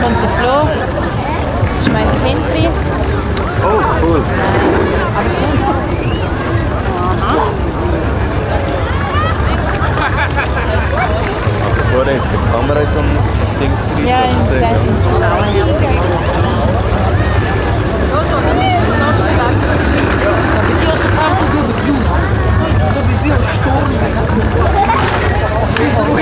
und der Flo. Das ist mein Kind drin. Oh, cool. Aber schön. Also vorher ist die Kamera so ein Ding drin. Ja, im Setting zu schauen. Io sto salto dove chiuso, dove più stormo. Mi sono